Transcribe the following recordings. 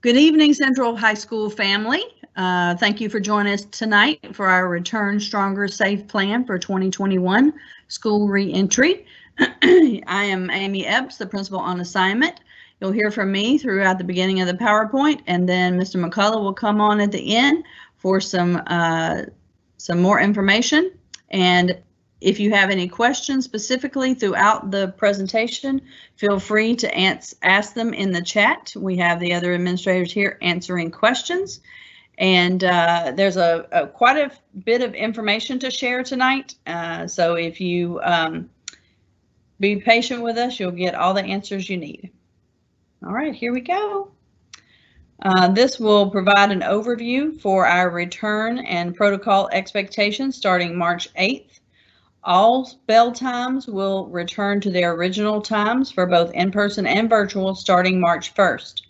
Good evening, Central High School family. Thank you for joining us tonight for our Return Stronger Safe Plan for 2021 school reentry. I am Amy Epps, the principal on assignment. You'll hear from me throughout the beginning of the PowerPoint, and then Mr. McCullough will come on at the end for some more information. And if you have any questions specifically throughout the presentation, feel free to ask them in the chat. We have the other administrators here answering questions. And there's quite a bit of information to share tonight. So if you be patient with us, you'll get all the answers you need. All right, here we go. This will provide an overview for our return and protocol expectations starting March 8th. All bell times will return to their original times for both in-person and virtual starting March 1st.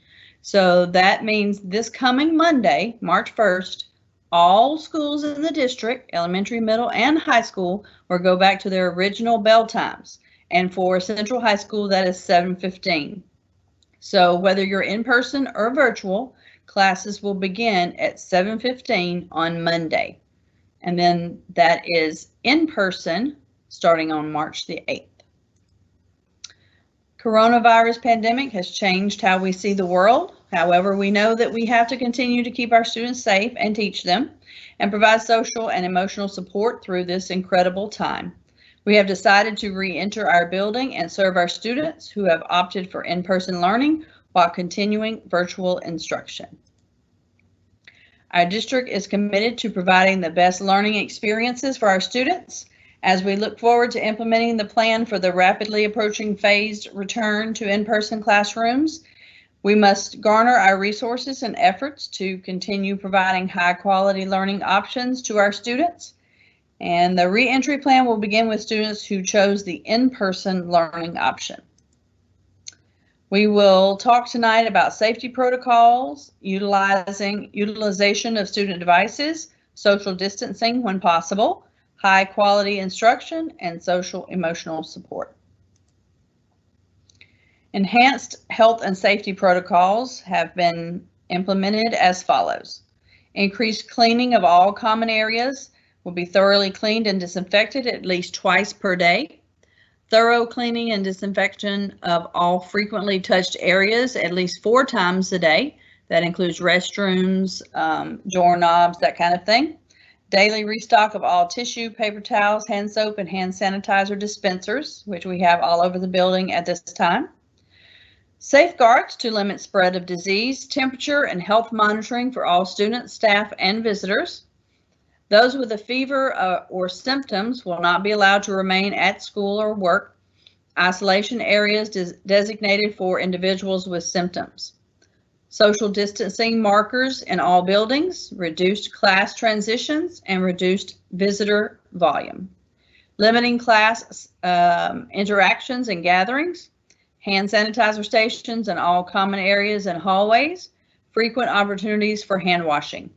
So that means this coming Monday, March 1st, all schools in the district, elementary, middle, and high school, will go back to their original bell times. And for Central High School, that is 7:15. So whether you're in person or virtual, classes will begin at 7:15 on Monday. And then that is in person starting on March the 8th. Coronavirus pandemic has changed how we see the world. However, we know that we have to continue to keep our students safe and teach them and provide social and emotional support through this incredible time. We have decided to re-enter our building and serve our students who have opted for in-person learning while continuing virtual instruction. Our district is committed to providing the best learning experiences for our students. As we look forward to implementing the plan for the rapidly approaching phased return to in-person classrooms, we must garner our resources and efforts to continue providing high-quality learning options to our students. And the re-entry plan will begin with students who chose the in-person learning option. We will talk tonight about safety protocols, utilization of student devices, social distancing when possible, high quality instruction, and social emotional support. Enhanced health and safety protocols have been implemented as follows. Increased cleaning of all common areas will be thoroughly cleaned and disinfected at least twice per day. Thorough cleaning and disinfection of all frequently touched areas at least 4 times a day. That includes restrooms, doorknobs, that kind of thing. Daily restock of all tissue, paper towels, hand soap, and hand sanitizer dispensers, which we have all over the building at this time. Safeguards to limit spread of disease, temperature, and health monitoring for all students, staff, and visitors. Those with a fever or symptoms will not be allowed to remain at school or work. Isolation areas designated for individuals with symptoms. Social distancing markers in all buildings, reduced class transitions, and reduced visitor volume. Limiting class interactions and gatherings. Hand sanitizer stations in all common areas and hallways. Frequent opportunities for hand washing.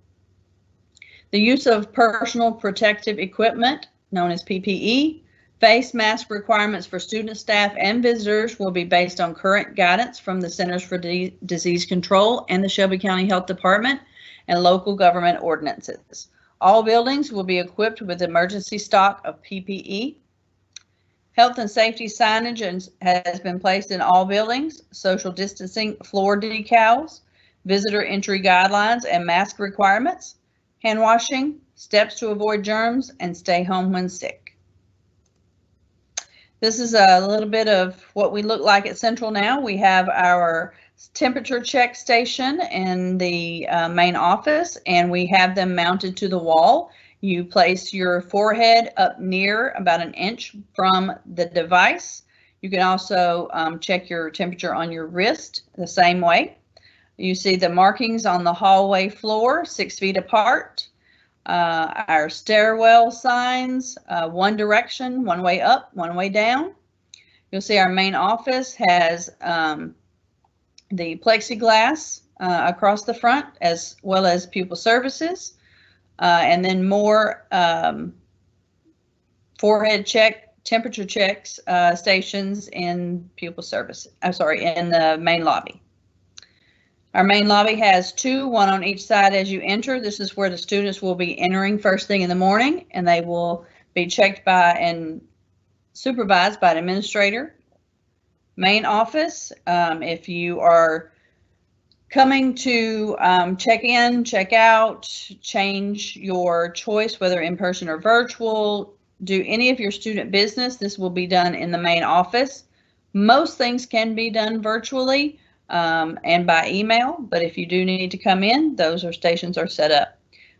The use of personal protective equipment, known as PPE, face mask requirements for student, staff, and visitors will be based on current guidance from the Centers for Disease Control and the Shelby County Health Department and local government ordinances. All buildings will be equipped with emergency stock of PPE. Health and safety signage has been placed in all buildings, social distancing floor decals, visitor entry guidelines and mask requirements, hand washing, steps to avoid germs, and stay home when sick. This is a little bit of what we look like at Central now. We have our temperature check station in the main office, and we have them mounted to the wall. You place your forehead up near about 1 inch from the device. You can also check your temperature on your wrist the same way. You see the markings on the hallway floor, 6 feet apart. Our stairwell signs, one direction, one way up, one way down. You'll see our main office has the plexiglass across the front, as well as pupil services, and then more forehead check, temperature checks stations in pupil services. I'm sorry, in the main lobby. Our main lobby has two, one on each side as you enter. This is where the students will be entering first thing in the morning, and they will be checked by and supervised by an administrator. Main office, if you are coming to check in, check out, change your choice, whether in person or virtual, do any of your student business, this will be done in the main office. Most things can be done virtually and by email, but if you do need to come in, those stations are set up.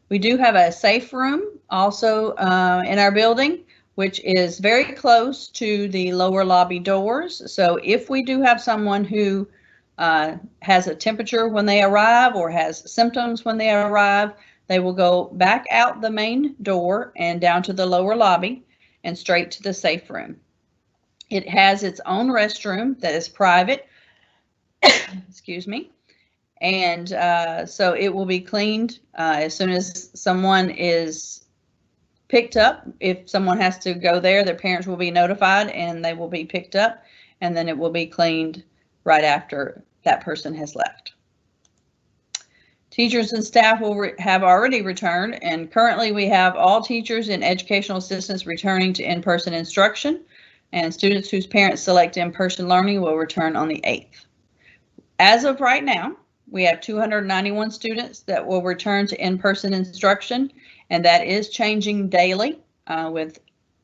We do have a safe room also in our building, which is very close to the lower lobby doors. So if we do have someone who has a temperature when they arrive or has symptoms when they arrive, they will go back out the main door and down to the lower lobby and straight to the safe room. It has its own restroom that is private, excuse me, and so it will be cleaned as soon as someone is picked up. If someone has to go there, their parents will be notified and they will be picked up, and then it will be cleaned right after that person has left. Teachers and staff will have already returned, and currently we have all teachers and educational assistants returning to in-person instruction, and students whose parents select in-person learning will return on the 8th. As of right now, we have 291 students that will return to in-person instruction, and that is changing daily with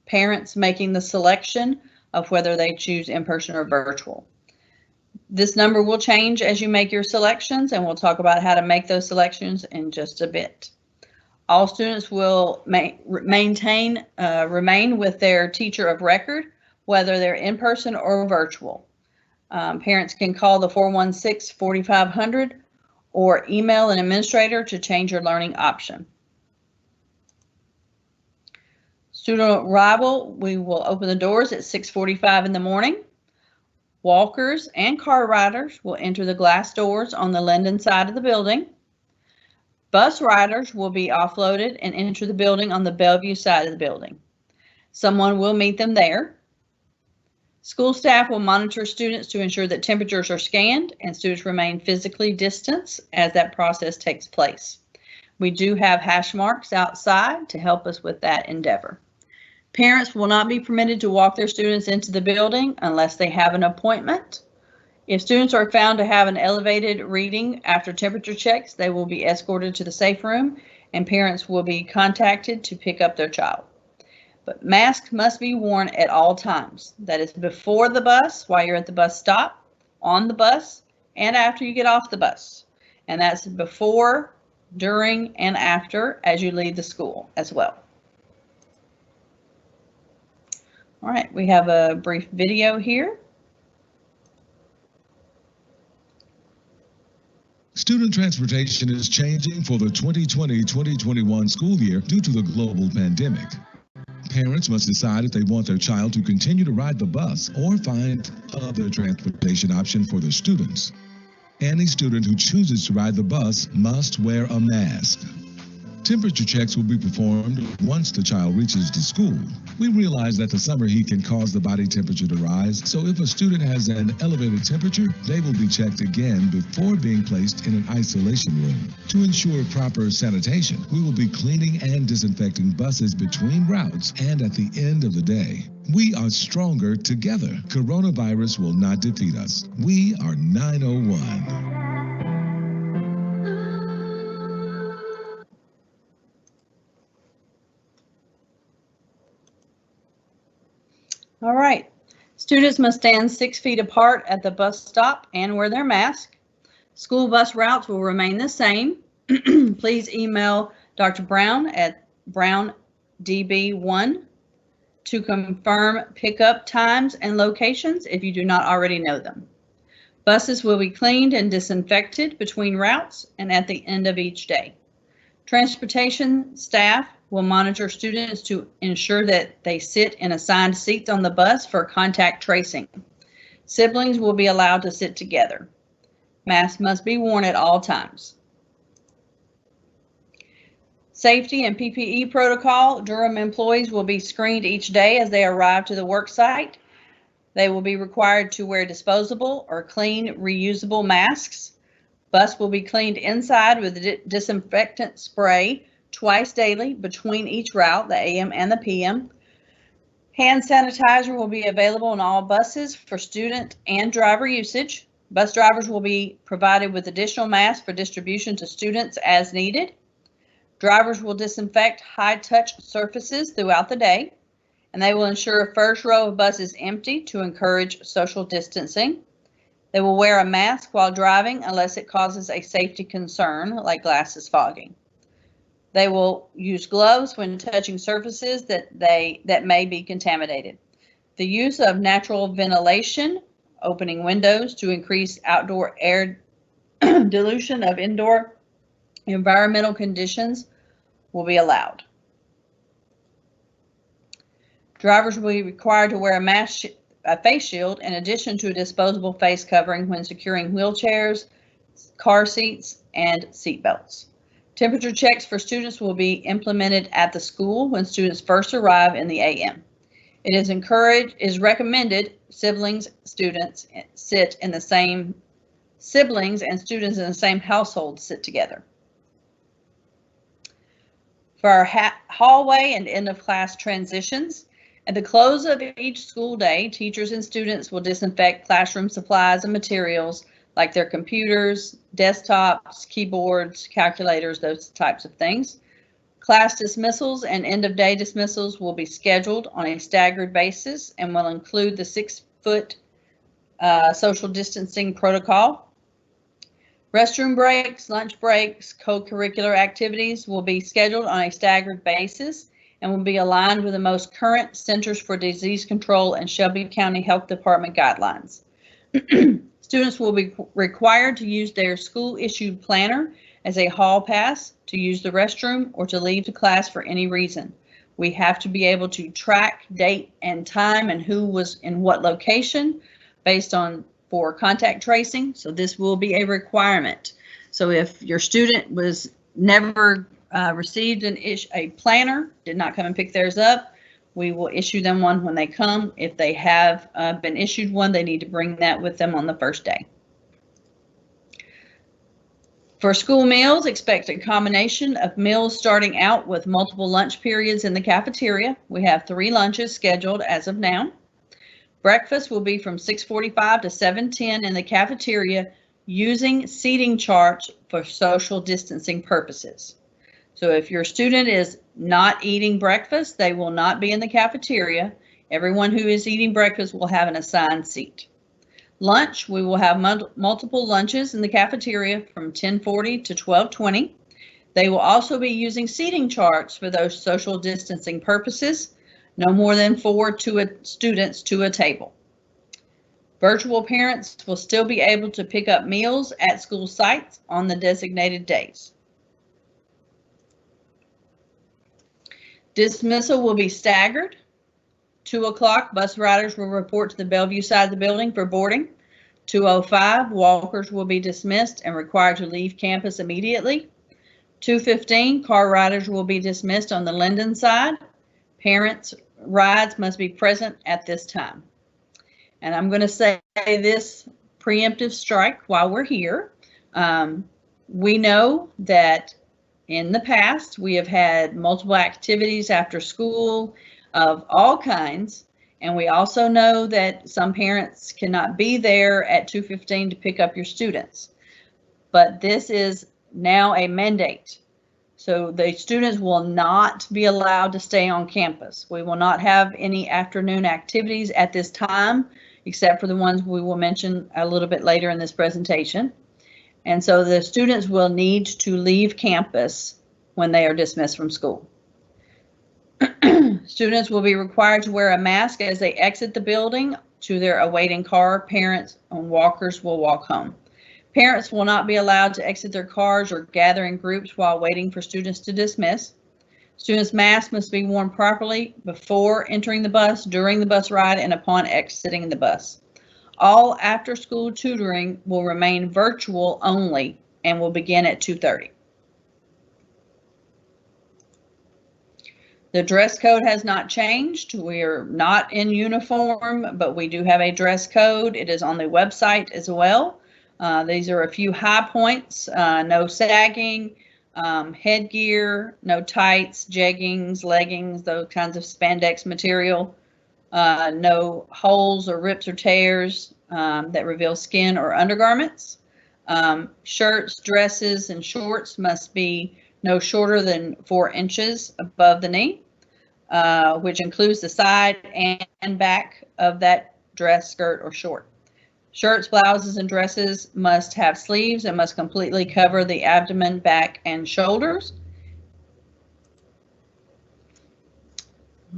parents making the selection of whether they choose in-person or virtual. This number will change as you make your selections, and we'll talk about how to make those selections in just a bit. All students will remain with their teacher of record, whether they're in person or virtual. Parents can call the 416-4500 or email an administrator to change your learning option. Student arrival, we will open the doors at 6:45 in the morning. Walkers and car riders will enter the glass doors on the Linden side of the building. Bus riders will be offloaded and enter the building on the Bellevue side of the building. Someone will meet them there. School staff will monitor students to ensure that temperatures are scanned and students remain physically distanced as that process takes place. We do have hash marks outside to help us with that endeavor. Parents will not be permitted to walk their students into the building unless they have an appointment. If students are found to have an elevated reading after temperature checks, they will be escorted to the safe room and parents will be contacted to pick up their child. But masks must be worn at all times. That is before the bus, while you're at the bus stop, on the bus, and after you get off the bus. And that's before, during, and after as you leave the school as well. All right, we have a brief video here. Student transportation is changing for the 2020-2021 school year due to the global pandemic. Parents must decide if they want their child to continue to ride the bus or find other transportation option for their students. Any student who chooses to ride the bus must wear a mask. Temperature checks will be performed once the child reaches the school. We realize that the summer heat can cause the body temperature to rise, so if a student has an elevated temperature, they will be checked again before being placed in an isolation room. To ensure proper sanitation, we will be cleaning and disinfecting buses between routes and at the end of the day. We are stronger together. Coronavirus will not defeat us. We are 901. All right, students must stand 6 feet apart at the bus stop and wear their mask. School bus routes will remain the same. Please email Dr. Brown at browndb1 to confirm pickup times and locations if you do not already know them. Buses will be cleaned and disinfected between routes and at the end of each day. Transportation staff will monitor students to ensure that they sit in assigned seats on the bus for contact tracing. Siblings will be allowed to sit together. Masks must be worn at all times. Safety and PPE protocol. Durham employees will be screened each day as they arrive to the work site. They will be required to wear disposable or clean, reusable masks. Bus will be cleaned inside with disinfectant spray twice daily between each route, the AM and the PM. Hand sanitizer will be available on all buses for student and driver usage. Bus drivers will be provided with additional masks for distribution to students as needed. Drivers will disinfect high-touch surfaces throughout the day, and they will ensure a first row of buses empty to encourage social distancing. They will wear a mask while driving unless it causes a safety concern, like glasses fogging. They will use gloves when touching surfaces that may be contaminated. The use of natural ventilation, opening windows to increase outdoor air dilution of indoor environmental conditions, will be allowed. Drivers will be required to wear a face shield in addition to a disposable face covering when securing wheelchairs, car seats, and seat belts. Temperature checks for students will be implemented at the school when students first arrive in the AM. It is recommended siblings and students in the same household sit together. For our hallway and end of class transitions, at the close of each school day, teachers and students will disinfect classroom supplies and materials like their computers, desktops, keyboards, calculators, those types of things. Class dismissals and end of day dismissals will be scheduled on a staggered basis and will include the 6-foot social distancing protocol. Restroom breaks, lunch breaks, co-curricular activities will be scheduled on a staggered basis and will be aligned with the most current Centers for Disease Control and Shelby County Health Department guidelines. Students will be required to use their school-issued planner as a hall pass to use the restroom or to leave the class for any reason. We have to be able to track date and time and who was in what location based on for contact tracing, so this will be a requirement. So if your student was never received a planner, did not come and pick theirs up, we will issue them one when they come. If they have been issued one, they need to bring that with them on the first day. For school meals, expect a combination of meals starting out with multiple lunch periods in the cafeteria. We have 3 lunches scheduled as of now. Breakfast will be from 6:45 to 7:10 in the cafeteria using seating charts for social distancing purposes. So if your student is not eating breakfast, they will not be in the cafeteria. Everyone who is eating breakfast will have an assigned seat. Lunch, we will have multiple lunches in the cafeteria from 10:40 to 12:20. They will also be using seating charts for those social distancing purposes. No more than 4 students to a table. Virtual parents will still be able to pick up meals at school sites on the designated days. Dismissal will be staggered. 2 o'clock, bus riders will report to the Bellevue side of the building for boarding. 2:05, walkers will be dismissed and required to leave campus immediately. 2:15, car riders will be dismissed on the Linden side. Parents' rides must be present at this time. And I'm going to say this preemptive strike while we're here. We know that in the past we have had multiple activities after school of all kinds, and we also know that some parents cannot be there at 2:15 to pick up your students. But this is now a mandate. So the students will not be allowed to stay on campus. We will not have any afternoon activities at this time, except for the ones we will mention a little bit later in this presentation. And so the students will need to leave campus when they are dismissed from school. Students will be required to wear a mask as they exit the building to their awaiting car. Parents and walkers will walk home. Parents will not be allowed to exit their cars or gather in groups while waiting for students to dismiss. Students' masks must be worn properly before entering the bus, during the bus ride, and upon exiting the bus. All after-school tutoring will remain virtual only and will begin at 2:30. The dress code has not changed. We are not in uniform, but we do have a dress code. It is on the website as well. These are a few high points: no sagging, headgear, no tights, jeggings, leggings, those kinds of spandex material, no holes or rips or tears that reveal skin or undergarments. Shirts, dresses, and shorts must be no shorter than 4 inches above the knee, which includes the side and back of that dress, skirt, or short. Shirts, blouses, and dresses must have sleeves and must completely cover the abdomen, back, and shoulders.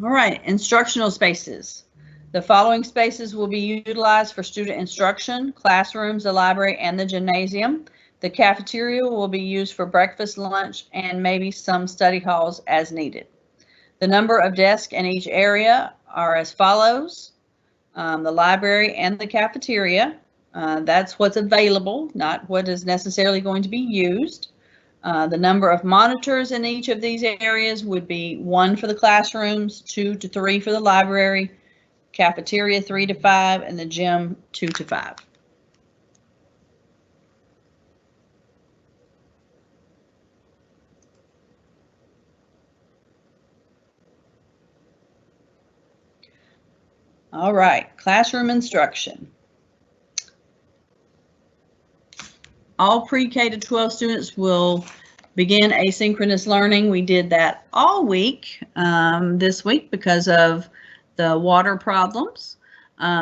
All right, instructional spaces. The following spaces will be utilized for student instruction: classrooms, the library, and the gymnasium. The cafeteria will be used for breakfast, lunch, and maybe some study halls as needed. The number of desks in each area are as follows. The library and the cafeteria, that's what's available, not what is necessarily going to be used. The number of monitors in each of these areas would be 1 for the classrooms, 2 to 3 for the library, cafeteria 3 to 5, and the gym 2 to 5. All right, classroom instruction. All pre-K to 12 students will begin asynchronous learning. We did that all week this week because of the water problems.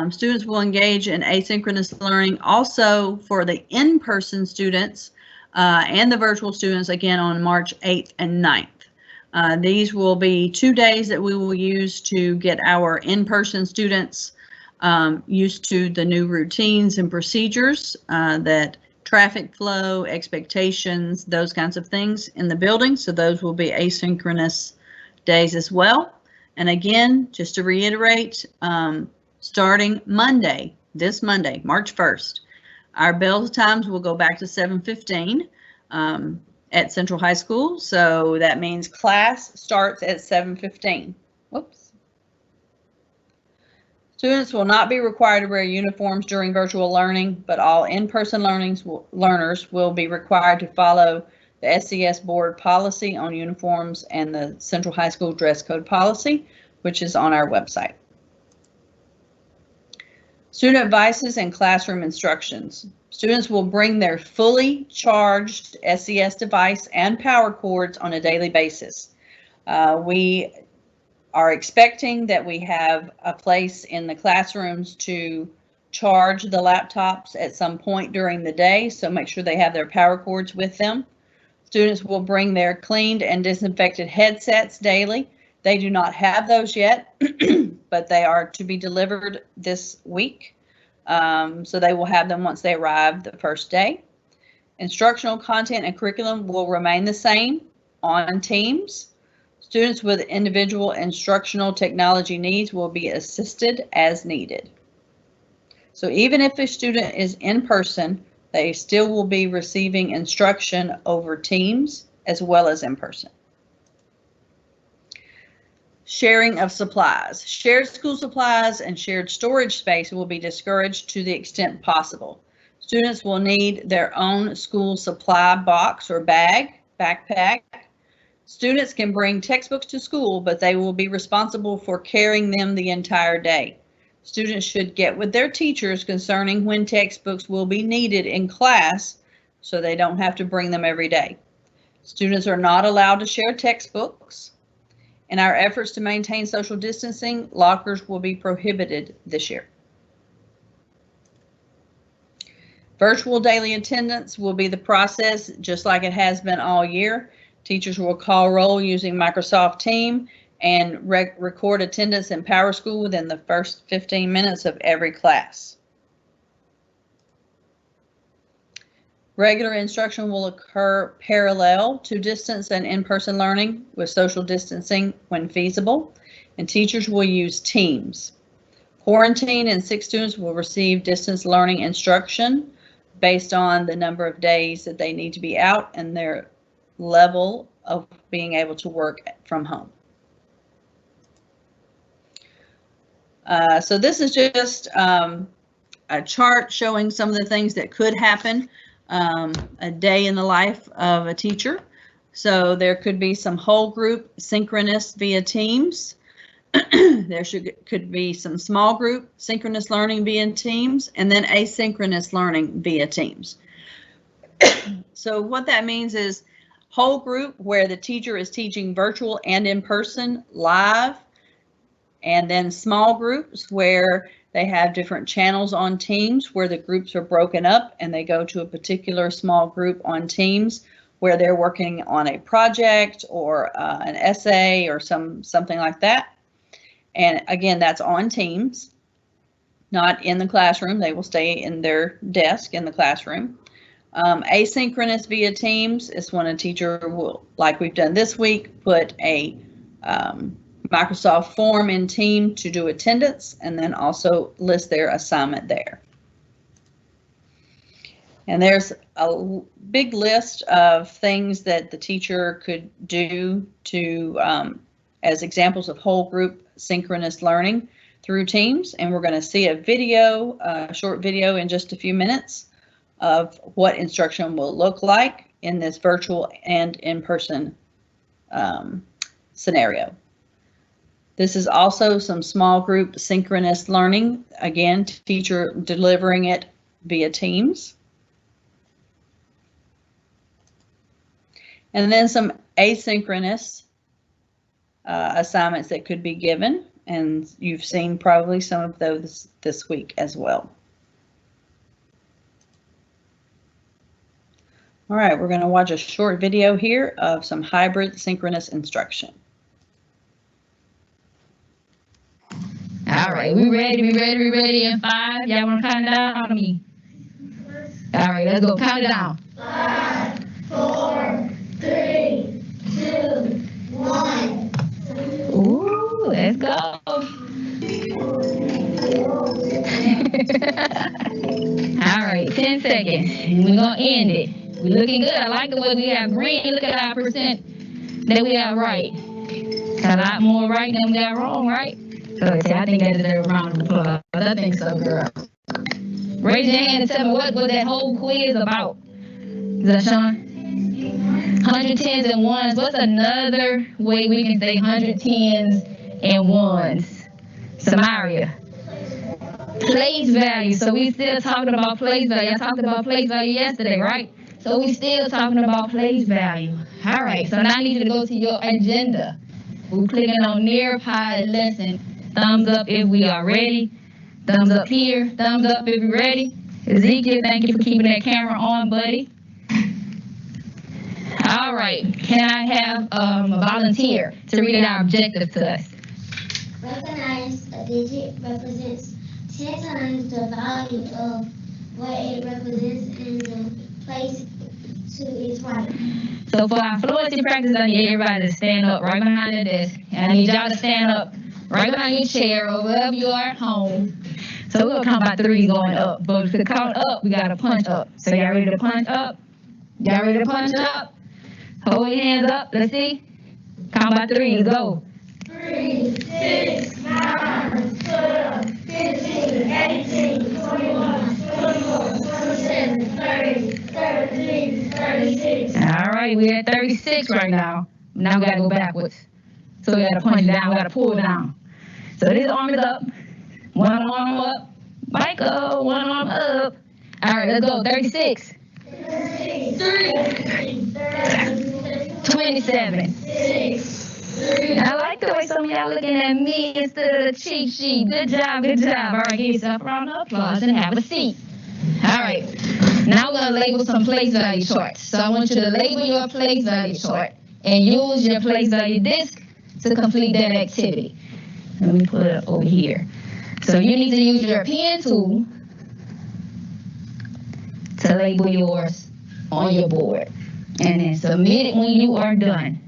Students will engage in asynchronous learning also for the in-person students and the virtual students again on March 8th and 9th. These will be 2 days that we will use to get our in-person students used to the new routines and procedures, that traffic flow, expectations, those kinds of things in the building. So those will be asynchronous days as well. And again, just to reiterate, starting Monday, this Monday, March 1st, our bell times will go back to 7:15 at Central High School. So that means class starts at 7:15. Whoops. Students will not be required to wear uniforms during virtual learning, but all in-person learners will be required to follow the SCS board policy on uniforms and the Central High School dress code policy, which is on our website. Student devices and classroom instructions. Students will bring their fully charged SCS device and power cords on a daily basis. We are expecting that we have a place in the classrooms to charge the laptops at some point during the day, so make sure they have their power cords with them. Students will bring their cleaned and disinfected headsets daily. They do not have those yet, but they are to be delivered this week. So they will have them once they arrive the first day. Instructional content and curriculum will remain the same on Teams. Students with individual instructional technology needs will be assisted as needed. So even if a student is in person, they still will be receiving instruction over Teams as well as in person. Sharing of supplies. Shared school supplies and shared storage space will be discouraged to the extent possible. Students will need their own school supply box or backpack. Students can bring textbooks to school, but they will be responsible for carrying them the entire day. Students should get with their teachers concerning when textbooks will be needed in class so they don't have to bring them every day. Students are not allowed to share textbooks. In our efforts to maintain social distancing, lockers will be prohibited this year. Virtual daily attendance will be the process just like it has been all year. Teachers will call roll using Microsoft Teams and record attendance in PowerSchool within the first 15 minutes of every class. Regular instruction will occur parallel to distance and in-person learning with social distancing when feasible, and teachers will use Teams. Quarantine and sick students will receive distance learning instruction based on the number of days that they need to be out and their level of being able to work from home. So this is just a chart showing some of the things that could happen, a day in the life of a teacher. So there could be some whole group synchronous via Teams. There could be some small group synchronous learning via Teams, and then asynchronous learning via Teams. So what that means is whole group, where the teacher is teaching virtual and in person live, and then small groups where they have different channels on Teams where the groups are broken up and they go to a particular small group on Teams where they're working on a project or an essay or something like that. And again, that's on Teams, not in the classroom. They will stay in their desk in the classroom. Asynchronous via Teams is when a teacher will, like we've done this week, put a Microsoft form in Team to do attendance and then also list their assignment there. And there's a big list of things that the teacher could do to, as examples of whole group synchronous learning through Teams. And we're going to see a video, a short video in just a few minutes of what instruction will look like in this virtual and in-person scenario. This is also some small group synchronous learning, again, teacher delivering it via Teams. And then some asynchronous assignments that could be given, and you've seen probably some of those this week as well. All right, we're going to watch a short video here of some hybrid synchronous instruction. All right, we ready in 5. Y'all want to count it down on me? All right, let's go. Count it down. 5, 4, 3, 2, 1. Ooh, let's go. All right, 10 seconds. We're going to end it. We're looking good. I like the way we have green. Look at our percent that we have right. A lot more right than we got wrong, right? So I think that deserves a round of applause. I think so, girl. Raise your hand and tell me what was that whole quiz about. Is that Sean? 110s and 1s. What's another way we can say 110s and 1s? Samaria. Place value. So we still talking about place value. I talked about place value yesterday, right? So we still talking about place value. All right, so now I need you to go to your agenda. We're clicking on nearby lesson. Thumbs up if we are ready. Thumbs up here. Thumbs up if you're ready. Ezekiel, thank you for keeping that camera on, buddy. All right, can I have a volunteer to read our objective to us? Recognize a digit represents 10 times the value of what it represents and the place to its right. So for our fluency practice, I need everybody to stand up right behind the desk. And I need y'all to stand up right behind your chair or wherever you are at home. So we're going to count by 3 going up. But to count up, we got to punch up. So y'all ready to punch up? Y'all ready to punch up? Hold your hands up. Let's see. Count by 3. Go. 3, 6, 9, 12, 15, 18, 21, 24, 27, 30, 33, 36. All right, we're at 36 right now. Now we got to go backwards. So we got to punch down. We got to pull down. So this arm is up. One arm up. Michael, one arm up. All right, let's go. 36. 27. 6. I like the way some of y'all looking at me instead of the cheat sheet. Good job, good job. All right, give yourself a round of applause and have a seat. All right, now we're going to label some place value charts. So I want you to label your place value chart and use your place value disk to complete that activity. Let me put it over here. So you need to use your pen tool to label yours on your board and then submit it when you are done.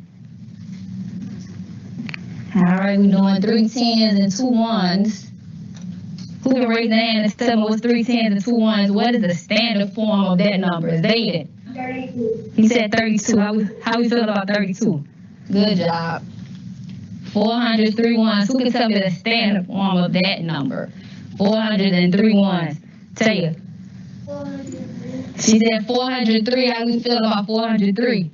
All right, we're doing 3 10s and 2 1s. Who can raise their hand and tell me what's 3 10s and 2 1s? What is the standard form of that number? Is David? 32. He said 32. How we feel about 32? Good job. 400, 3 1s. Who can tell me the standard form of that number? 400 and 3 1s. Taya. 403. She said 403. How we feel about 403?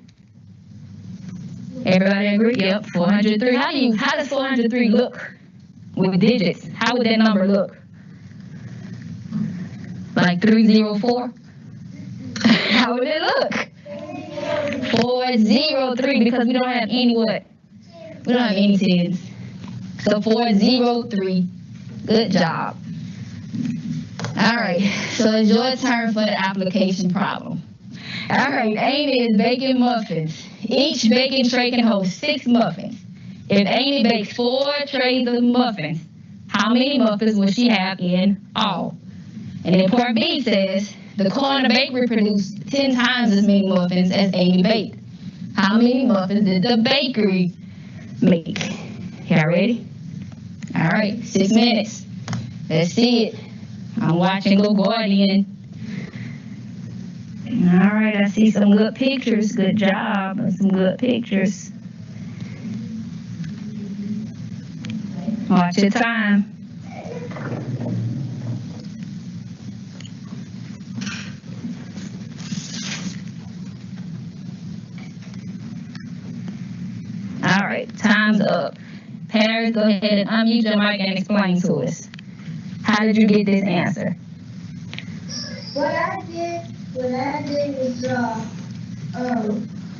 Everybody agree? Yep, 403. How does 403 look with digits? How would that number look? Like 304? How would it look? 403, because we don't have any what? We don't have any tens. So 403. Good job. All right, so it's your turn for the application problem. All right, Amy is baking muffins. Each baking tray can hold 6 muffins. If Amy bakes 4 trays of muffins, how many muffins will she have in all? And then part B says, the corner bakery produced 10 times as many muffins as Amy baked. How many muffins did the bakery make? Y'all ready? All right, 6 minutes. Let's see it. I'm watching Go Guardian. All right, I see some good pictures. Good job. Some good pictures. Watch your time. All right, time's up. Paris, go ahead and unmute your mic and explain to us. How did you get this answer? What I did was draw,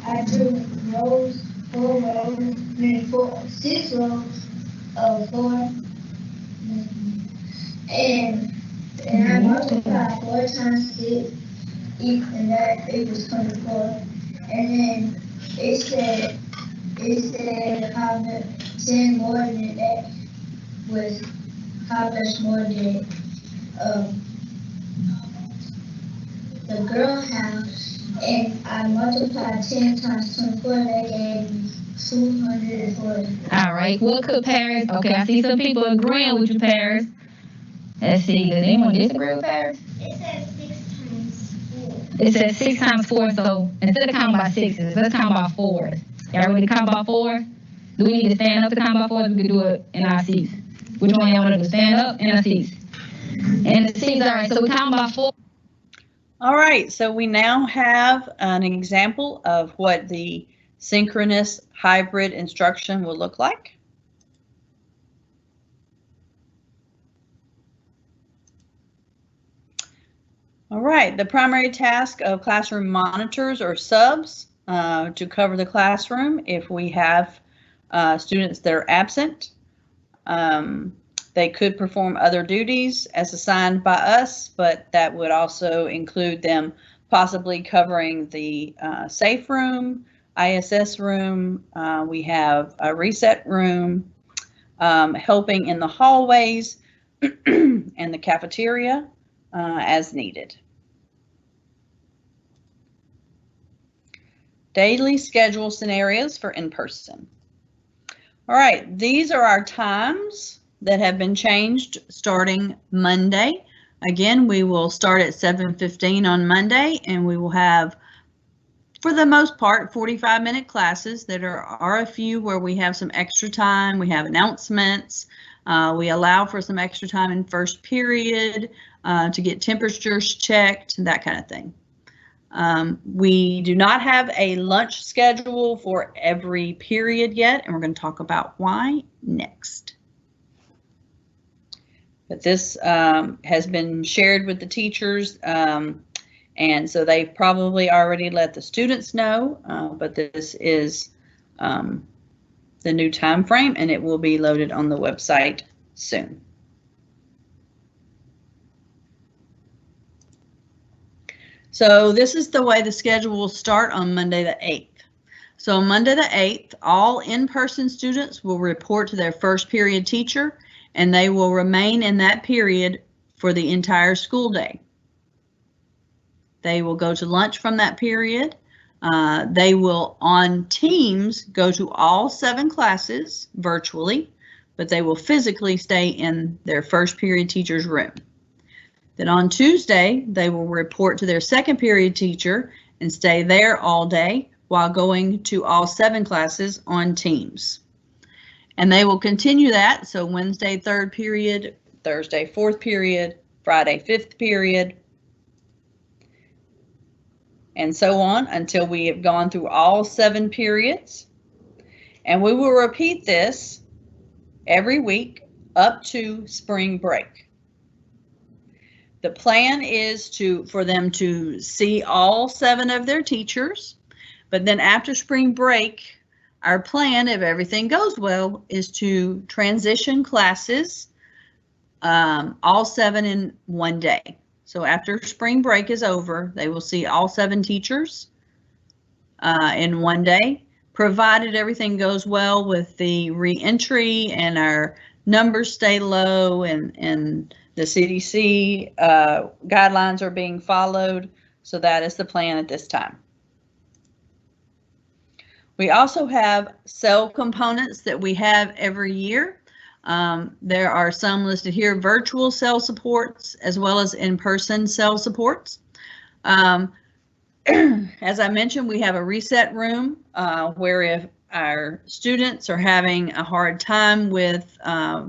I drew rows, 4 rows, 6 rows of 4, and I multiplied 4 times 6, and that equals 24, and then it said how much 10 more than that was how much more than the girl house, and I multiplied 10 times 24, that gave me 240. All right, what could Paris? Okay, I see some people agreeing with you, Paris. Let's see, does anyone disagree with Paris? It says 6 times 4. It says 6 times 4, so instead of counting by 6s, let's count by 4s. Y'all ready to count by 4? Do we need to stand up to count by 4s? We could do it in our seats. Which one y'all want to do? Stand up in our seats. In the seats, all right, so we count by 4. All right, so we now have an example of what the synchronous hybrid instruction will look like. All right, the primary task of classroom monitors or subs to cover the classroom if we have students that are absent. They could perform other duties as assigned by us, but that would also include them possibly covering the safe room, ISS room. We have a reset room, helping in the hallways and the cafeteria as needed. Daily schedule scenarios for in-person. All right, these are our times that have been changed starting Monday. Again, we will start at 7:15 on Monday, and we will have, for the most part, 45-minute classes. There are a few where we have some extra time. We have announcements. We allow for some extra time in first period to get temperatures checked, that kind of thing. We do not have a lunch schedule for every period yet, and we're going to talk about why next. But this has been shared with the teachers, and so they've probably already let the students know, but this is the new time frame, and it will be loaded on the website soon. So this is the way the schedule will start on Monday the 8th. So Monday the 8th, all in-person students will report to their first period teacher, and they will remain in that period for the entire school day. They will go to lunch from that period. They will, on Teams, go to all 7 classes virtually, but they will physically stay in their first period teacher's room. Then on Tuesday, they will report to their second period teacher and stay there all day while going to all 7 classes on Teams. And they will continue that, so Wednesday 3rd period, Thursday 4th period, Friday 5th period, and so on until we have gone through all 7 periods. And we will repeat this every week up to spring break. The plan is for them to see all 7 of their teachers, but then after spring break, our plan, if everything goes well, is to transition classes, all 7 in one day. So after spring break is over, they will see all 7 teachers in one day, provided everything goes well with the re-entry and our numbers stay low and the CDC guidelines are being followed. So that is the plan at this time. We also have cell components that we have every year. There are some listed here: virtual cell supports as well as in-person cell supports. As I mentioned, we have a reset room where if our students are having a hard time with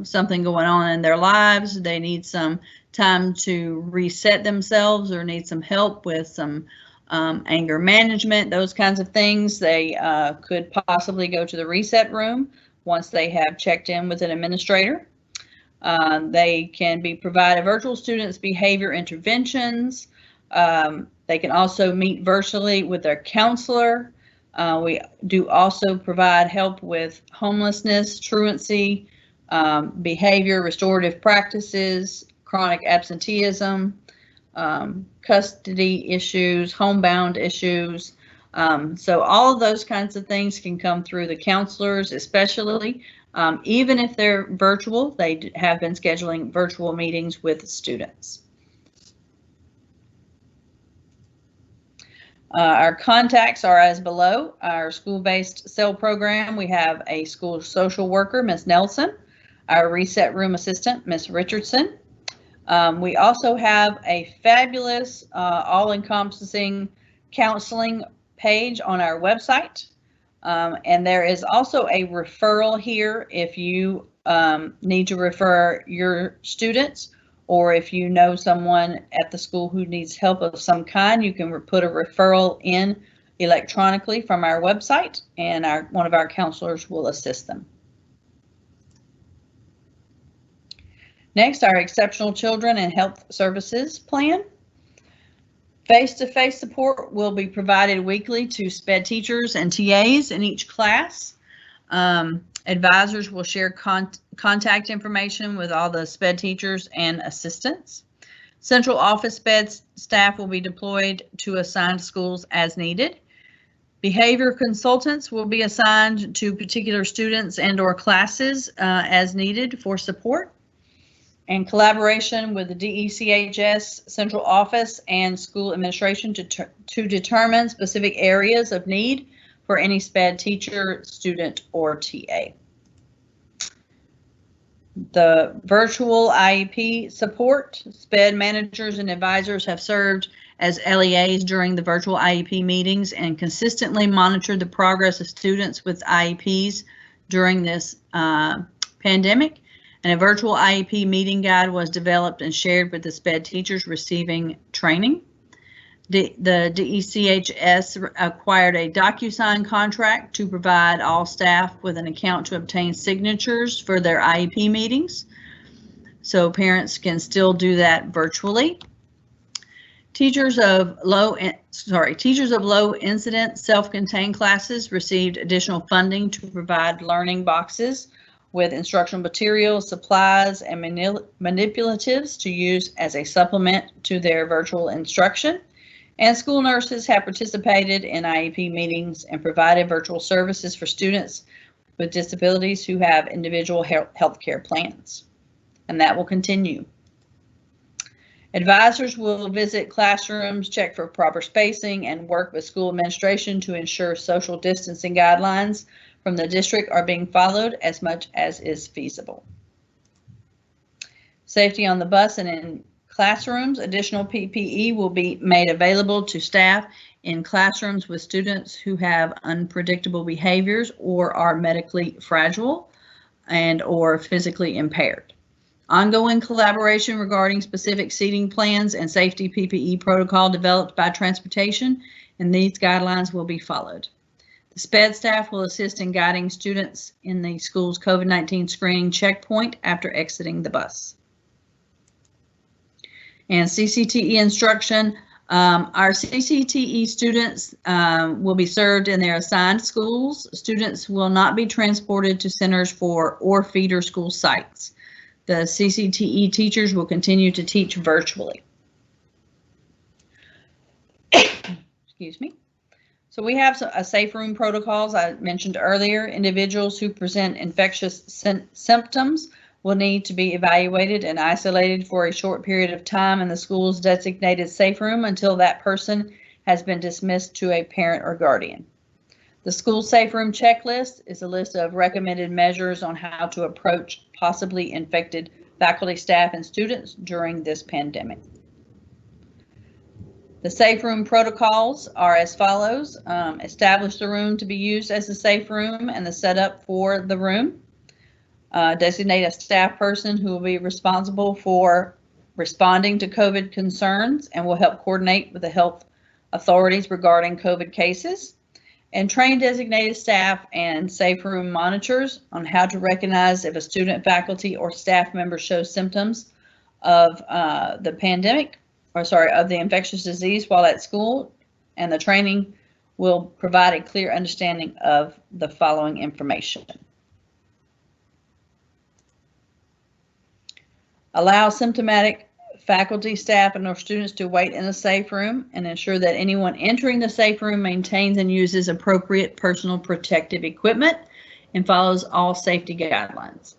something going on in their lives, they need some time to reset themselves or need some help with some anger management, those kinds of things, they could possibly go to the reset room once they have checked in with an administrator. They can be provided virtual students behavior interventions. They can also meet virtually with their counselor. We do also provide help with homelessness, truancy, behavior, restorative practices, chronic absenteeism, custody issues, homebound issues. So all of those kinds of things can come through the counselors, especially even if they're virtual. They have been scheduling virtual meetings with students. Our contacts are as below. Our school-based cell program, we have a school social worker, Ms. Nelson, our reset room assistant, Ms. Richardson. We also have a fabulous all-encompassing counseling page on our website. And there is also a referral here if you need to refer your students, or if you know someone at the school who needs help of some kind, you can put a referral in electronically from our website, and one of our counselors will assist them. Next, our Exceptional Children and Health Services Plan. Face-to-face support will be provided weekly to SPED teachers and TAs in each class. Advisors will share contact information with all the SPED teachers and assistants. Central office SPED staff will be deployed to assigned schools as needed. Behavior consultants will be assigned to particular students and/or classes as needed for support. And collaboration with the DECHS central office and school administration to determine specific areas of need for any SPED teacher, student, or TA. The virtual IEP support, SPED managers and advisors have served as LEAs during the virtual IEP meetings and consistently monitored the progress of students with IEPs during this pandemic. And a virtual IEP meeting guide was developed and shared with the SPED teachers receiving training. The DECHS acquired a DocuSign contract to provide all staff with an account to obtain signatures for their IEP meetings, so parents can still do that virtually. Teachers of low incident self-contained classes received additional funding to provide learning boxes with instructional materials, supplies, and manipulatives to use as a supplement to their virtual instruction. And school nurses have participated in IEP meetings and provided virtual services for students with disabilities who have individual health care plans. And that will continue. Advisors will visit classrooms, check for proper spacing, and work with school administration to ensure social distancing guidelines from the district are being followed as much as is feasible. Safety on the bus and in classrooms, additional PPE will be made available to staff in classrooms with students who have unpredictable behaviors or are medically fragile and or physically impaired. Ongoing collaboration regarding specific seating plans and safety PPE protocol developed by transportation, and these guidelines will be followed. The SPED staff will assist in guiding students in the school's COVID-19 screening checkpoint after exiting the bus. And CCTE instruction. Our CCTE students will be served in their assigned schools. Students will not be transported to centers or feeder school sites. The CCTE teachers will continue to teach virtually. Excuse me. So we have a safe room protocols I mentioned earlier. Individuals who present infectious symptoms will need to be evaluated and isolated for a short period of time in the school's designated safe room until that person has been dismissed to a parent or guardian. The school safe room checklist is a list of recommended measures on how to approach possibly infected faculty, staff, and students during this pandemic. The safe room protocols are as follows. Establish the room to be used as a safe room and the setup for the room. Designate a staff person who will be responsible for responding to COVID concerns and will help coordinate with the health authorities regarding COVID cases. And train designated staff and safe room monitors on how to recognize if a student, faculty, or staff member shows symptoms of the pandemic, of the infectious disease while at school. And the training will provide a clear understanding of the following information. Allow symptomatic faculty, staff, and or students to wait in a safe room and ensure that anyone entering the safe room maintains and uses appropriate personal protective equipment and follows all safety guidelines.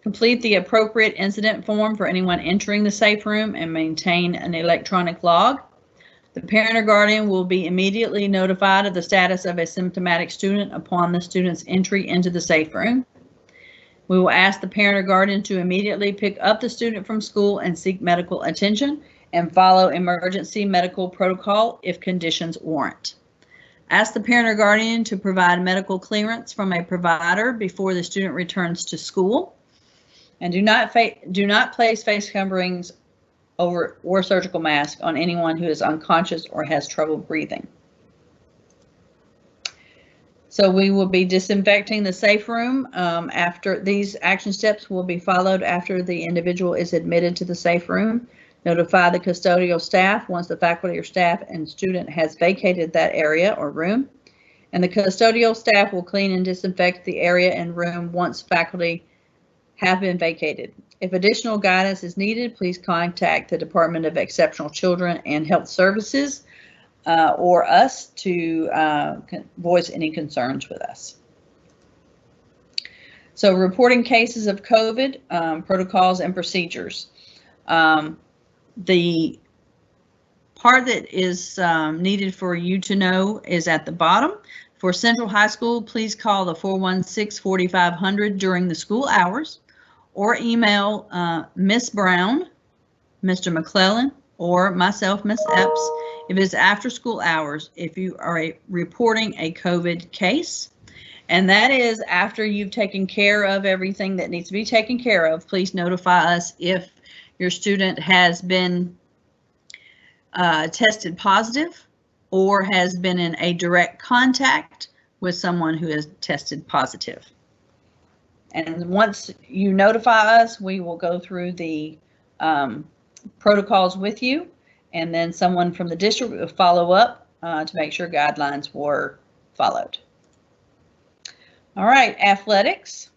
Complete the appropriate incident form for anyone entering the safe room and maintain an electronic log. The parent or guardian will be immediately notified of the status of a symptomatic student upon the student's entry into the safe room. We will ask the parent or guardian to immediately pick up the student from school and seek medical attention and follow emergency medical protocol if conditions warrant. Ask the parent or guardian to provide medical clearance from a provider before the student returns to school. And do not place face coverings over or surgical mask on anyone who is unconscious or has trouble breathing. So we will be disinfecting the safe room. After these action steps will be followed after the individual is admitted to the safe room. Notify the custodial staff once the faculty or staff and student has vacated that area or room. And the custodial staff will clean and disinfect the area and room once faculty have been vacated. If additional guidance is needed, please contact the Department of Exceptional Children and Health Services or us to voice any concerns with us. So reporting cases of COVID, protocols and procedures. The part that is needed for you to know is at the bottom. For Central High School, please call the 416-4500 during the school hours or email Miss Brown, Mr. McClellan, or myself, Miss Epps, if it's after school hours, if you are reporting a COVID case. And that is after you've taken care of everything that needs to be taken care of. Please notify us if your student has been tested positive or has been in a direct contact with someone who has tested positive. And once you notify us, we will go through the protocols with you, and then someone from the district will follow up to make sure guidelines were followed. All right, athletics.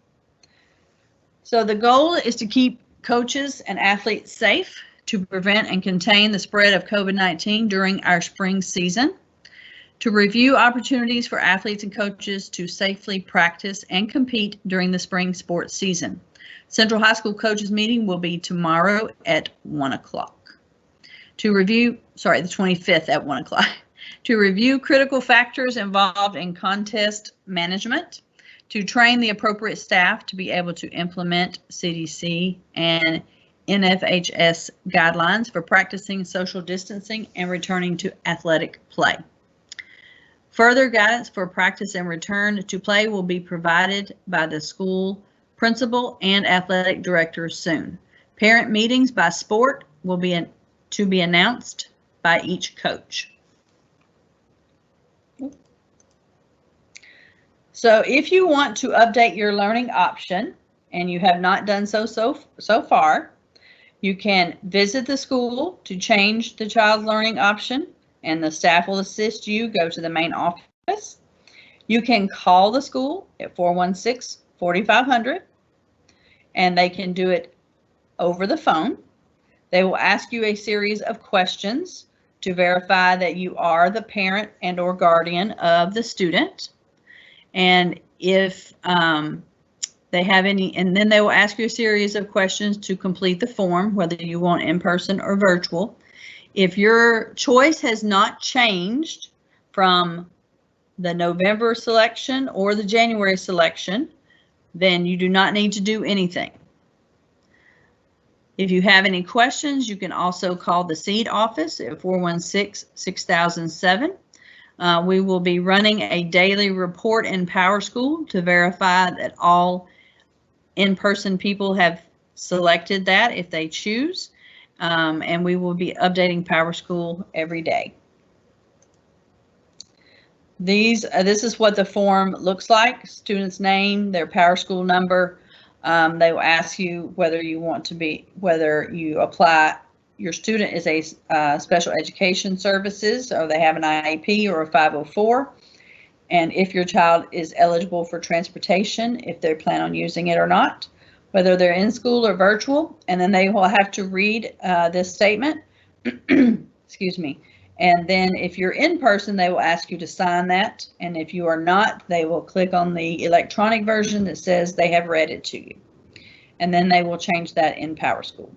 So the goal is to keep coaches and athletes safe to prevent and contain the spread of COVID-19 during our spring season. To review opportunities for athletes and coaches to safely practice and compete during the spring sports season. Central High School coaches meeting will be tomorrow at 1 o'clock. To review, the 25th at 1 o'clock. To review critical factors involved in contest management. To train the appropriate staff to be able to implement CDC and NFHS guidelines for practicing social distancing and returning to athletic play. Further guidance for practice and return to play will be provided by the school principal and athletic director soon. Parent meetings by sport will be to be announced by each coach. So if you want to update your learning option and you have not done so far, you can visit the school to change the child's learning option, and the staff will assist you. Go to the main office. You can call the school at 416-4500, and they can do it over the phone. They will ask you a series of questions to verify that you are the parent and or guardian of the student. And if they have any, and then they will ask you a series of questions to complete the form, whether you want in person or virtual. If your choice has not changed from the November selection or the January selection, then you do not need to do anything. If you have any questions, you can also call the SEED office at 416-6007. We will be running a daily report in PowerSchool to verify that all in-person people have selected that if they choose, and we will be updating PowerSchool every day. This is what the form looks like: student's name, their PowerSchool number. They will ask you whether you want to be, whether you apply, your student is a special education services, or they have an IEP or a 504, and if your child is eligible for transportation, if they plan on using it or not, whether they're in school or virtual, and then they will have to read this statement. Excuse me. And then if you're in person, they will ask you to sign that. And if you are not, they will click on the electronic version that says they have read it to you. And then they will change that in PowerSchool.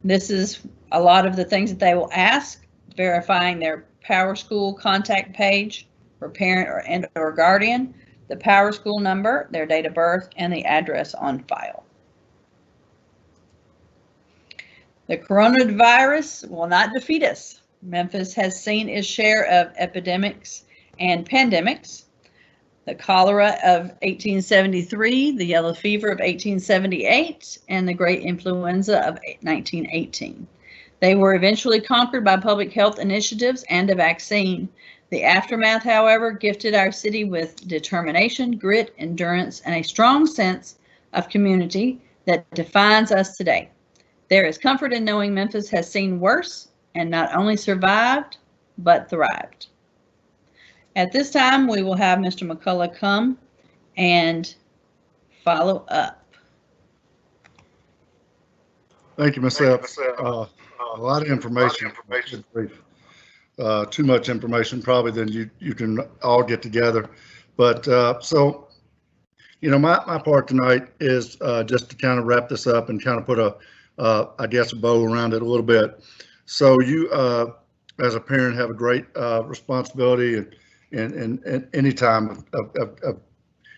This is a lot of the things that they will ask: verifying their PowerSchool contact page for parent or guardian, the PowerSchool number, their date of birth, and the address on file. The coronavirus will not defeat us. Memphis has seen its share of epidemics and pandemics. The cholera of 1873, the yellow fever of 1878, and the great influenza of 1918. They were eventually conquered by public health initiatives and a vaccine. The aftermath, however, gifted our city with determination, grit, endurance, and a strong sense of community that defines us today. There is comfort in knowing Memphis has seen worse and not only survived, but thrived. At this time, we will have Mr. McCullough come and follow up. Thank you, Ms. Epps. A lot of information. Too much information probably than you can all get together. But so, you know, my part tonight is just to kind of wrap this up and kind of put I guess, a bow around it a little bit. So you, as a parent, have a great responsibility and any time of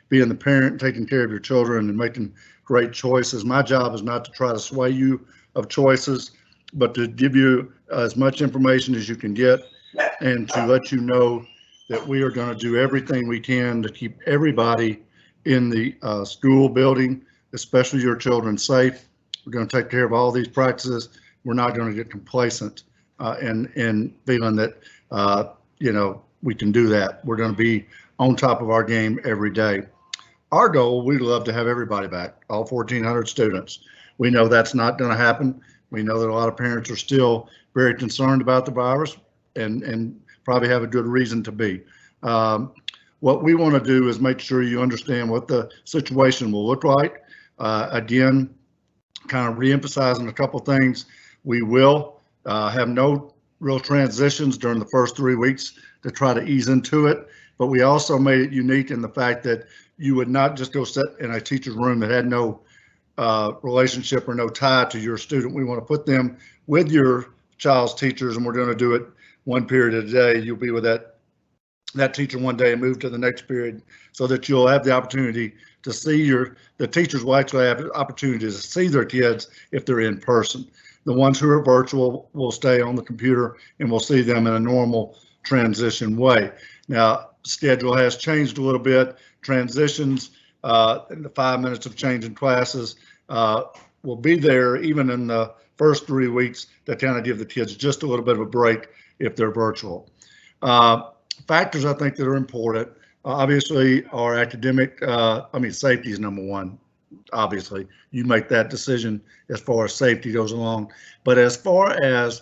being the parent and taking care of your children and making great choices. My job is not to try to sway you of choices, but to give you as much information as you can get and to let you know that we are going to do everything we can to keep everybody in the school building, especially your children, safe. We're going to take care of all these practices. We're not going to get complacent in feeling that, you know, we can do that. We're going to be on top of our game every day. Our goal, we'd love to have everybody back, all 1,400 students. We know that's not going to happen. We know that a lot of parents are still very concerned about the virus and probably have a good reason to be. What we want to do is make sure you understand what the situation will look like. Again, kind of reemphasizing a couple things. We will have no real transitions during the first 3 weeks to try to ease into it, but we also made it unique in the fact that you would not just go sit in a teacher's room that had no relationship or no tie to your student. We want to put them with your child's teachers, and we're going to do it one period a day. You'll be with that teacher one day and move to the next period, so that you'll have the opportunity to see the teachers will actually have opportunities to see their kids if they're in person. The ones who are virtual will stay on the computer and we'll see them in a normal transition way. Now, schedule has changed a little bit. Transitions in the 5 minutes of changing classes will be there even in the first 3 weeks to kind of give the kids just a little bit of a break if they're virtual. Factors I think that are important, obviously, are academic. Safety is number one. Obviously, you make that decision as far as safety goes along. But as far as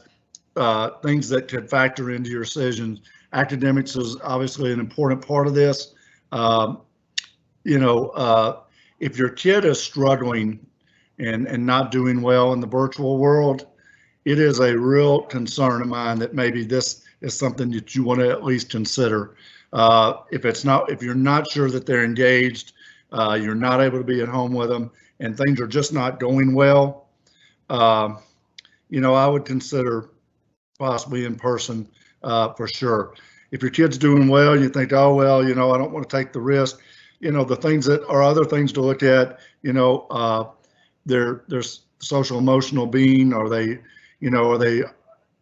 things that could factor into your decisions, academics is obviously an important part of this. If your kid is struggling and not doing well in the virtual world, it is a real concern of mine that maybe this is something that you want to at least consider. If you're not sure that they're engaged, you're not able to be at home with them, and things are just not going well, I would consider possibly in person for sure. If your kid's doing well, you think, oh, well, I don't want to take the risk. The things that are other things to look at, their social emotional being. Are they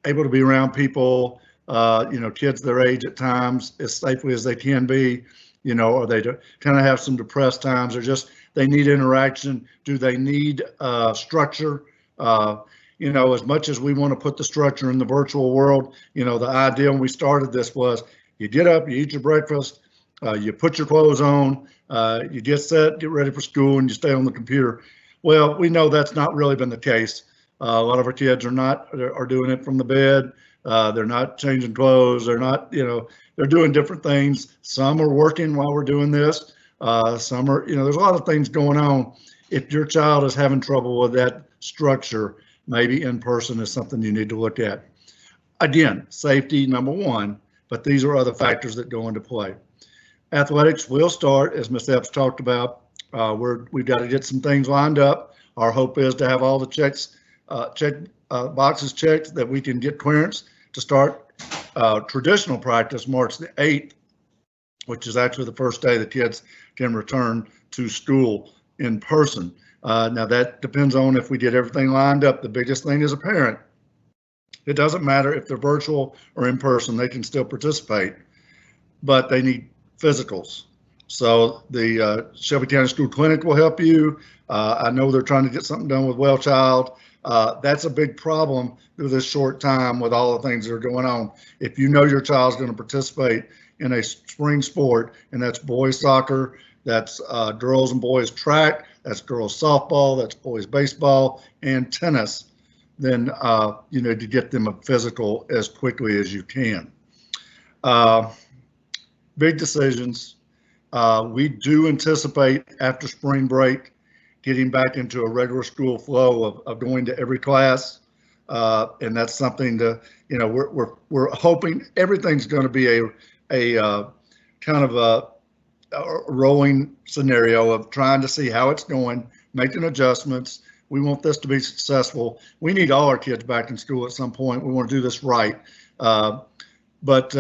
able to be around people, kids their age at times as safely as they can be? Are they kind of have some depressed times, or just they need interaction? Do they need structure? As much as we want to put the structure in the virtual world, the idea when we started this was you get up, you eat your breakfast, you put your clothes on, you get set, get ready for school, and you stay on the computer. Well, we know that's not really been the case. A lot of our kids are doing it from the bed. They're not changing clothes. They're not, they're doing different things. Some are working while we're doing this. Some are, there's a lot of things going on. If your child is having trouble with that structure, maybe in person is something you need to look at. Again, safety, number one, but these are other factors that go into play. Athletics will start, as Ms. Epps talked about. We've got to get some things lined up. Our hope is to have all the boxes checked that we can get clearance to start traditional practice March the 8th, which is actually the first day the kids can return to school in person. Now that depends on if we get everything lined up. The biggest thing as a parent, it doesn't matter if they're virtual or in person, they can still participate, but they need physicals. So the Shelby County School Clinic will help you. I know they're trying to get something done with Well Child. That's a big problem through this short time with all the things that are going on. If you know your child's going to participate in a spring sport, and that's boys soccer, that's girls and boys track, that's girls softball, that's boys baseball and tennis, then you need to get them a physical as quickly as you can. Big decisions. We do anticipate after spring break getting back into a regular school flow of going to every class, and that's something to, we're hoping everything's going to be a kind of a rolling scenario of trying to see how it's going, making adjustments. We want this to be successful. We need all our kids back in school at some point. We want to do this right, but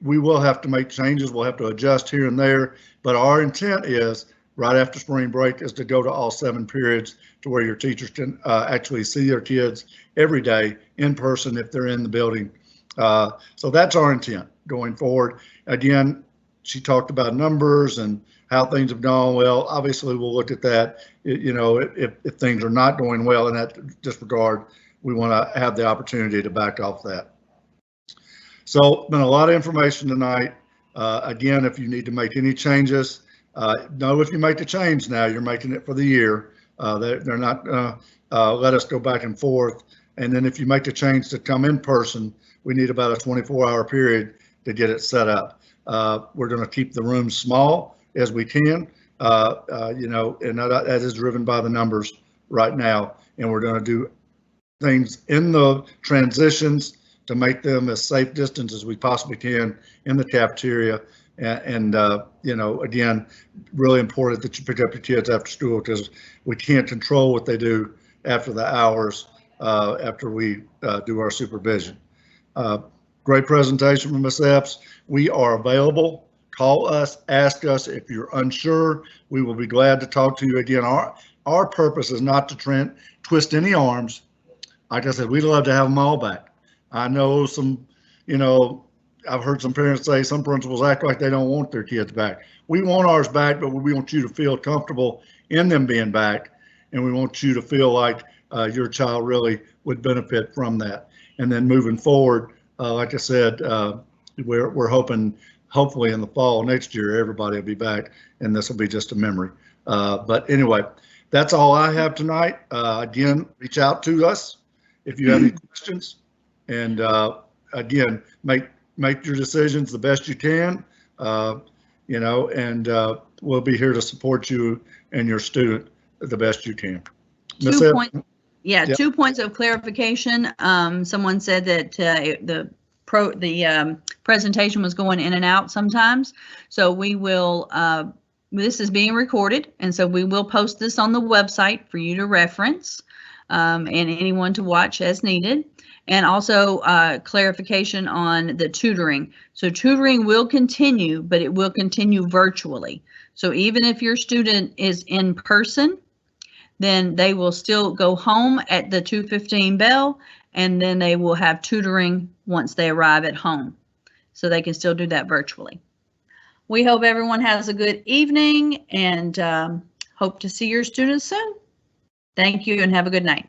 we will have to make changes. We'll have to adjust here and there, but our intent is right after spring break is to go to all 7 periods to where your teachers can actually see their kids every day in person if they're in the building. So that's our intent going forward. Again, she talked about numbers and how things have gone. Well, obviously we'll look at that. If things are not going well in that disregard, we want to have the opportunity to back off that. So been a lot of information tonight. Again, if you need to make any changes, know if you make the change now, you're making it for the year. They're not let us go back and forth. And then if you make the change to come in person, we need about a 24-hour period to get it set up. We're going to keep the room small as we can, and that is driven by the numbers right now. And we're going to do things in the transitions to make them as safe distance as we possibly can in the cafeteria. And again, really important that you pick up your kids after school, because we can't control what they do after the hours, after we do our supervision. Great presentation from Ms. Epps. We are available. Call us, ask us if you're unsure. We will be glad to talk to you again. Our purpose is not to twist any arms. Like I said, we'd love to have them all back. I know I've heard some parents say some principals act like they don't want their kids back. We want ours back, but we want you to feel comfortable in them being back. and we want you to feel like your child really would benefit from that. And then moving forward, like I said, we're hoping, hopefully in the fall next year, everybody will be back, and this will be just a memory. But anyway, that's all I have tonight. Again, reach out to us if you have any questions, and again, make your decisions the best you can, you know, and we'll be here to support you and your student the best you can. 2 points. Yeah, Yep. 2 points of clarification. Someone said that the presentation was going in and out sometimes. So we will, this is being recorded, and so we will post this on the website for you to reference and anyone to watch as needed. And also clarification on the tutoring. So tutoring will continue, but it will continue virtually. So even if your student is in person, then they will still go home at the 2:15 bell, and then they will have tutoring once they arrive at home. So they can still do that virtually. We hope everyone has a good evening, and hope to see your students soon. Thank you and have a good night.